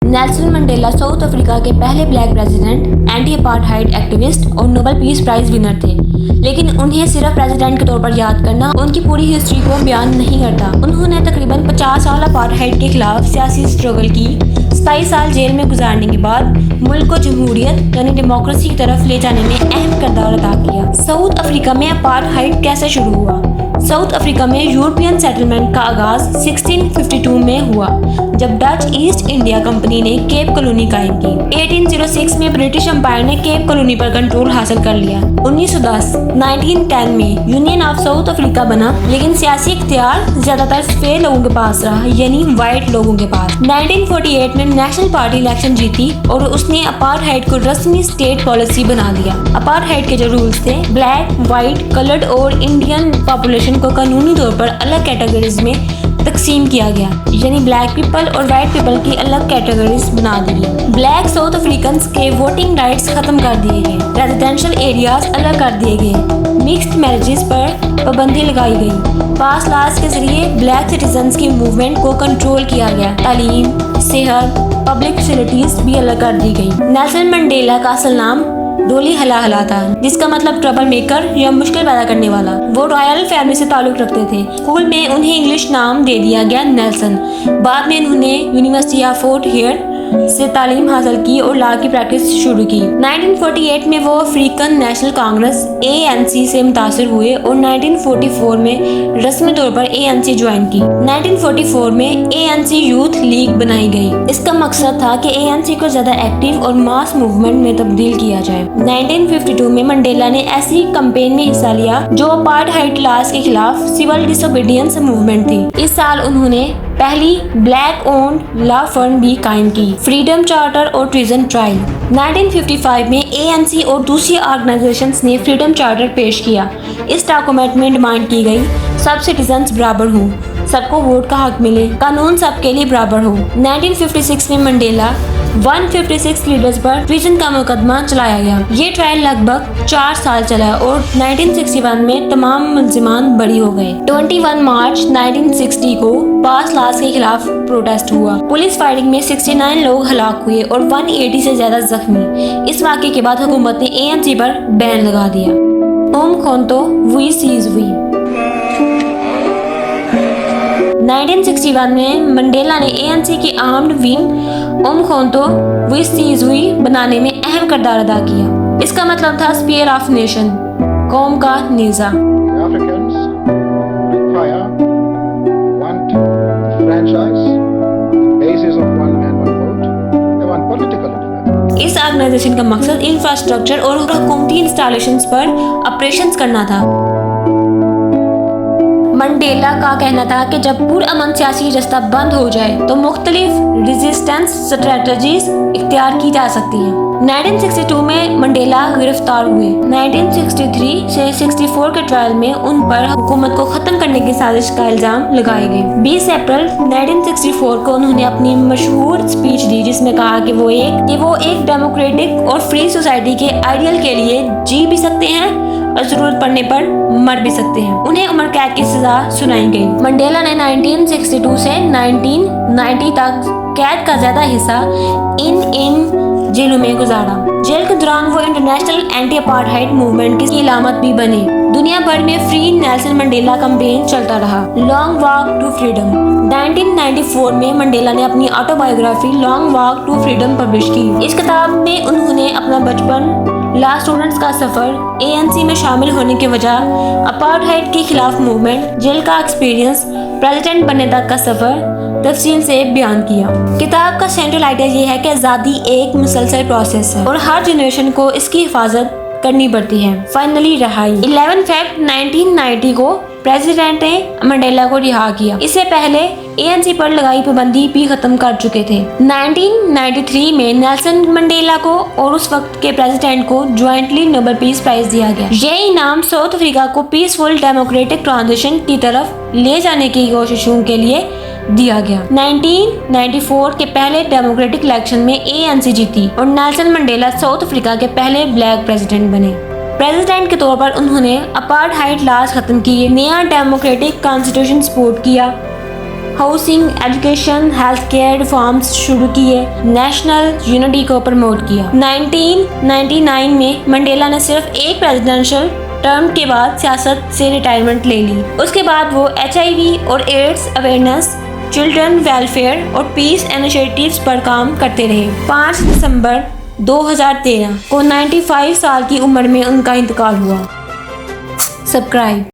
Nelson Mandela South Africa کے پہلے black president, anti اپارٹھائڈ activist اور نوبل پیس پرائز ونر تھے، لیکن انہیں صرف پریزیڈنٹ کے طور پر یاد کرنا ان کی پوری ہسٹری کو بیان نہیں کرتا۔ انہوں نے تقریباً 50 سال اپارٹھائڈ کے خلاف سیاسی اسٹرگل کی، 27 سال جیل میں گزارنے کے بعد ملک کو جمہوریت یعنی ڈیموکریسی کی طرف لے جانے میں اہم کردار ادا کیا۔ ساؤتھ افریقہ میں اپارٹھائڈ کیسے شروع ہوا؟ ساؤتھ افریقہ میں یورپین سیٹلمنٹ کا آغاز 1652 میں ہوا، جب ڈچ ایسٹ انڈیا کمپنی نے کیپ کالونی قائم کی۔ 1806 میں برٹش امپائر نے کیپ کالونی پر کنٹرول حاصل کر لیا۔ 1910 میں یونین آف ساؤتھ افریقہ بنا، لیکن سیاسی اختیار زیادہ تر سفید لوگوں کے پاس رہا، یعنی وائٹ لوگوں کے پاس۔ 1948 میں نیشنل پارٹی الیکشن جیتی اور اس نے اپارٹھائڈ کو رسمی اسٹیٹ پالیسی بنا دیا۔ اپارٹھائڈ کے جو رولز تھے، بلیک، وائٹ، کلرڈ اور انڈین پاپولیشن کو قانونی طور پر الگ کیٹیگریز میں تقسیم کیا گیا، یعنی بلیک پیپل اور وائٹ پیپل کی الگ کیٹیگریز بنا دی گئی۔ بلیک ساؤتھ افریقنز کے ووٹنگ رائٹس ختم کر دیے گئے، ریزیڈینشل ایریاز الگ کر دیے گئے، مکسڈ میرجز پر پابندی لگائی گئی، پاس لاز کے ذریعے بلیک سٹیزنز کی موومنٹ کو کنٹرول کیا گیا، تعلیم، صحت، پبلک فیسلٹیز بھی الگ کر دی گئی۔ نیلسن منڈیلا کا اصل نام ڈولی ہلا ہلا تھا، جس کا مطلب ٹربل میکر یا مشکل پیدا کرنے والا۔ وہ رائل فیملی سے تعلق رکھتے تھے۔ اسکول میں انہیں انگلش نام دے دیا گیا نیلسن۔ بعد میں انہوں نے یونیورسٹی آف فورٹ ہیئر سے تعلیم حاصل کی اور لا کی پریکٹس شروع کی۔ 1948 میں وہ افریقن نیشنل کانگریس ANC سے متاثر ہوئے اور 1944 میں رسمی طور پر ANC جوائن کی۔ 1944 میں ANC یوتھ لیگ بنائی گئی۔ اس کا مقصد تھا کہ ANC کو زیادہ ایکٹیو اور ماس موومنٹ میں تبدیل کیا جائے۔ 1952 میں منڈیلا نے ایسی کمپین میں حصہ لیا جو اپارٹھائڈ لاز کے خلاف سول ڈس اوبیڈینس موومنٹ تھی۔ اس سال انہوں نے پہلی بلیک اونڈ لا فرم بھی قائم کی، فریڈم چارٹر اور ٹریزن ٹرائل۔ 1955 میں ANC اور دوسری آرگنائزیشنز نے فریڈم چارٹر پیش کیا۔ اس ڈاکومنٹ میں ڈیمانڈ کی گئی سب سٹیزنز برابر ہوں، سب کو ووٹ کا حق ملے، قانون سب کے لیے برابر ہو۔ 1956 میں منڈیلا 156 لیڈرز پر ٹریزن کا مقدمہ چلایا گیا۔ یہ ٹرائل لگ بھگ 4 سال چلا اور 1961 میں تمام ملزمان بری ہو گئے۔ 21 مارچ 1960 کو پاس لاز کے خلاف پروٹیسٹ ہوا۔ پولیس فائرنگ میں 69 لوگ ہلاک ہوئے اور 180 سے زیادہ زخمی۔ اس واقعے کے بعد حکومت نے ANC پر بین لگا دیا۔ اومکھونتو وی سیز ہوئی۔ 1961 میں منڈیلا نے ANC کی آرمڈ ونگ اومکھونتو وی سیز ہوئی بنانے میں اہم کردار ادا کیا۔ اس کا مطلب تھا اسپیئر آف نیشن، قوم کا نیزہ۔ اس آرگنائزیشن کا مقصد انفراسٹرکچر اور حکومتی انسٹالیشنز پر آپریشنز کرنا تھا۔ منڈیلا کا کہنا تھا کہ جب پرامن سیاسی رستہ بند ہو جائے تو مختلف ریزسٹنس اسٹریٹجیز اختیار کی جا سکتی ہیں۔ 1962 میں منڈیلا گرفتار ہوئے۔ 1963 سے 64 کے ٹرائل میں ان پر حکومت کو ختم کرنے کی سازش کا الزام لگائے گئے۔ 20 اپریل 1964 کو انہوں نے اپنی مشہور اسپیچ دی، جس میں کہا کہ وہ ایک ڈیموکریٹک اور فری سوسائٹی کے آئیڈیل کے لیے جی بھی سکتے ہیں اور ضرورت پڑنے پر مر بھی سکتے ہیں۔ انہیں عمر قید کی سزا سنائی گئی۔ منڈیلا نے 1962 سے 1990 تک قید کا زیادہ حصہ ان جیلوں میں گزارا۔ جیل کے دوران وہ انٹرنیشنل اینٹی اپارٹھائڈ موومنٹ کی علامت بھی بنے۔ دنیا بھر میں فری نیلسن منڈیلا کمپین چلتا رہا، لانگ واک ٹو فریڈم۔ 1994 میں منڈیلا نے اپنی autobiography long walk to freedom publish کی۔ اس کتاب میں انہوں نے اپنا بچپن، لا اسٹوڈنٹس کا سفر، ANC میں شامل ہونے کی وجہ، اپارٹھائڈ کے خلاف موومنٹ، جیل کا ایکسپیرینس، پریزیڈنٹ بننے تک کا سفر تفصیل سے بیان کیا۔ کتاب کا سینٹرل آئیڈیا یہ ہے کہ آزادی ایک مسلسل پروسیس ہے اور ہر جنریشن کو اس کی حفاظت کرنی پڑتی ہے۔ فائنلی رہائی۔ 11 فیبرری 1990 کو پریزیڈنٹ نے منڈیلا کو رہا کیا۔ اس سے پہلے ANC پر لگائی پابندی بھی ختم کر چکے تھے۔ 1993 میں نیلسن منڈیلا کو اور اس وقت کے پریزیڈنٹ کو جوائنٹلی نوبل پیس پرائز دیا گیا۔ یہ انعام ساؤتھ افریقہ کو پیسفل ڈیموکریٹک ٹرانزیشن کی طرف لے جانے کی کوششوں کے لیے دیا گیا۔ 1994 کے پہلے ڈیموکریٹک الیکشن میں ANC جیتی اور نیلسن منڈیلا ساؤتھ افریقہ کے پہلے بلیک پریزیڈنٹ بنے۔ پریزیڈنٹ کے طور پر انہوں نے اپارٹھائڈ لاز ختم کیے، نیا ڈیموکریٹک کانسٹیٹیوشن سپورٹ کیا housing, education, health care reforms شروع کیے، نیشنل یونٹی کو پروموٹ کیا۔ 1999 میں منڈیلا نے صرف ایک پریزیڈنشل ٹرم کے بعد سیاست سے ریٹائرمنٹ لے لی۔ اس کے بعد وہ HIV اور ایڈز اویئرنیس، چلڈرن ویلفیئر اور پیس انیشیٹیوز پر کام کرتے رہے۔ 5 دسمبر 2013 کو 95 سال کی عمر میں ان کا انتقال ہوا۔ سبسکرائب